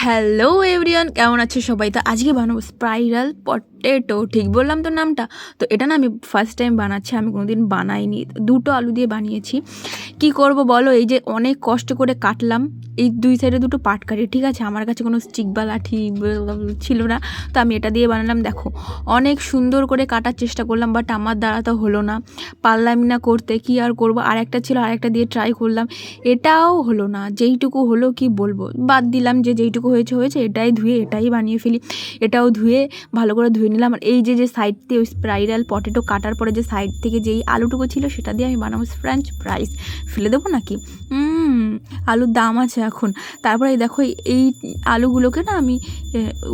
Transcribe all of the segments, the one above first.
Hello everyone, কেমন আছে সবাই? তো আজকে বানাবো স্পাইরাল পটেটো। ঠিক বললাম তো নামটা? তো এটা না আমি ফার্স্ট টাইম বানাচ্ছি, আমি কোনোদিন বানাইনি। দুটো আলু দিয়ে বানিয়েছি। কি করব বলো, এই যে অনেক কষ্ট করে কাটলাম, এই দুই সাইডে দুটো পাট কাটি, ঠিক আছে? আমার কাছে কোনো স্টিক বা লাঠি ছিল না, তো আমি এটা দিয়ে বানালাম। দেখো অনেক সুন্দর করে কাটার চেষ্টা করলাম, বাট আমার দ্বারা তো হলো না, পারলামই না করতে। কি আর করবো, আরেকটা ছিল, আরেকটা দিয়ে ট্রাই করলাম, এটাও হলো না। যেইটুকু হলো কি বলবো, বাদ দিলাম। যেইটুকু হয়েছে হয়েছে, এটাই ধুয়ে এটাই বানিয়ে ফেলি। এটাও ধুয়ে ভালো করে ধুয়ে নিলাম। আর এই যে সাইড দিয়ে ওই স্পাইরাল পটেটো কাটার পরে যে সাইড থেকে যেই আলুটুকু ছিল, সেটা দিয়ে আমি বানাবো ফ্রেঞ্চ ফ্রাইস। ফেলে দেবো নাকি? আলুর দাম আছে এখন। তারপরে দেখো এই আলুগুলোকে না আমি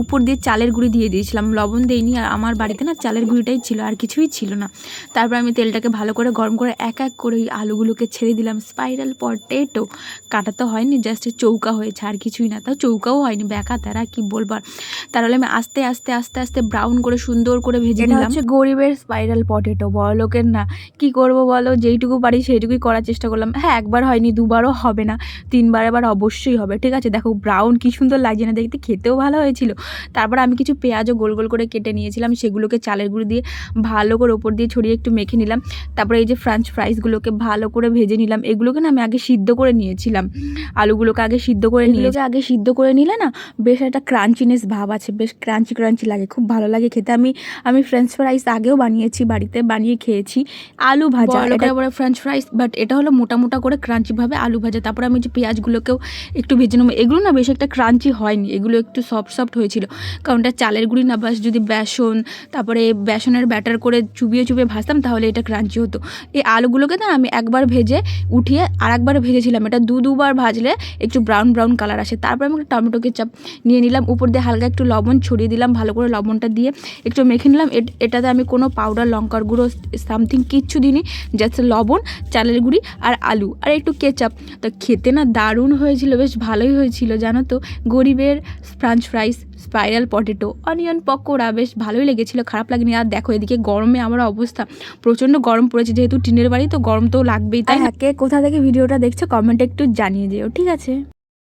উপর দিয়ে চালের গুঁড়ি দিয়ে দিয়েছিলাম, লবণ দিইনি। আর আমার বাড়িতে না চালের গুঁড়িটাই ছিল, আর কিছুই ছিল না। তারপর আমি তেলটাকে ভালো করে গরম করে এক এক করে এই আলুগুলোকে ছেড়ে দিলাম। স্পাইরাল পটেটো কাটা তো হয়নি, জাস্ট চৌকা হয়েছে, আর কিছুই না। তাও চৌকাও হয়নি, ব্যাকা তারা কি বলবার। তাহলে আমি আস্তে আস্তে আস্তে আস্তে ব্রাউন করে সুন্দর করে ভেজে নিলাম। হচ্ছে গরিবের স্পাইরাল পটেটো, বড় লোকের না। কি করব বলো, যেইটুকু পারি সেইটুকুই করার চেষ্টা করলাম। হ্যাঁ, একবার হয়নি, দুবারও হবে না, তিনবার এবার অবশ্যই হবে। ঠিক আছে, দেখো ব্রাউন কি সুন্দর লাগছে না দেখতে, খেতেও ভালো হয়েছিল। তারপর আমি কিছু পেঁয়াজও গোল গোল করে কেটে নিয়েছিলাম, সেগুলোকে চালের গুঁড়ি দিয়ে ভালো করে ওপর দিয়ে ছড়িয়ে একটু মেখে নিলাম। তারপরে এই যে ফ্রেঞ্চ ফ্রাইসগুলোকে ভালো করে ভেজে নিলাম। এগুলোকে না আমি আগে সিদ্ধ করে নিয়েছিলাম, আলুগুলোকে আগে সিদ্ধ করে নিয়েছি। আগে সিদ্ধ করে নিলে না বেশ একটা ক্রাঞ্চিনেস ভাব আছে, বেশ ক্রাঞ্চি ক্রাঞ্চি লাগে, খুব ভালো লাগে খেতে। আমি ফ্রেঞ্চ ফ্রাইস আগেও বানিয়েছি, বাড়িতে বানিয়ে খেয়েছি। আলু ভাজা, এটা বলে ফ্রেঞ্চ ফ্রাইস, বাট এটা হলো মোটা মোটা করে ক্রাঞ্চিভাবে আলু ভাজা। তারপরে আমি যে পেঁয়াজগুলোকেও একটু ভেজে নেবো। এগুলো না বেশ একটা ক্রাঞ্চি হয়নি, এগুলো একটু সফট সফট হয়েছিল, কারণ এটা চালের গুঁড়ি না। বাস যদি বেসন, তারপরে বেসনের ব্যাটার করে চুবিয়ে চুবিয়ে ভাজতাম, তাহলে এটা ক্রাঞ্চি হতো। এই আলুগুলোকে না আমি একবার ভেজে উঠিয়ে আর একবার ভেজেছিলাম। এটা দুবার ভাজলে একটু ব্রাউন ব্রাউন কালার আসে। তারপরে আমি একটা টমেটো কেচাপ নিয়ে নিলাম, উপর দিয়ে হালকা একটু লবণ ছড়িয়ে দিলাম, ভালো করে লবণটা দিয়ে একটু মেখে নিলাম। এটাতে আমি কোনো পাউডার, লঙ্কার গুঁড়ো সামথিং কিচ্ছু দিইনি, জাস্ট লবণ, চালের গুঁড়ি আর আলু আর একটু কেচাপ। তো খেতে না দারুণ হয়েছিল, বেশ ভালোই হয়েছিল জানো তো। গরিবের French fries, spiral potato, onion pakora, বেশ ভালোই লেগেছিলো, খারাপ লাগেনি। আর দেখো এদিকে গরমে আমার অবস্থা, প্রচণ্ড গরম পড়েছে, যেহেতু টিনের বাড়ি তো গরম তো লাগবেই। তাই কে কোথা থেকে ভিডিওটা দেখছো কমেন্টে একটু জানিয়ে যেও, ঠিক আছে?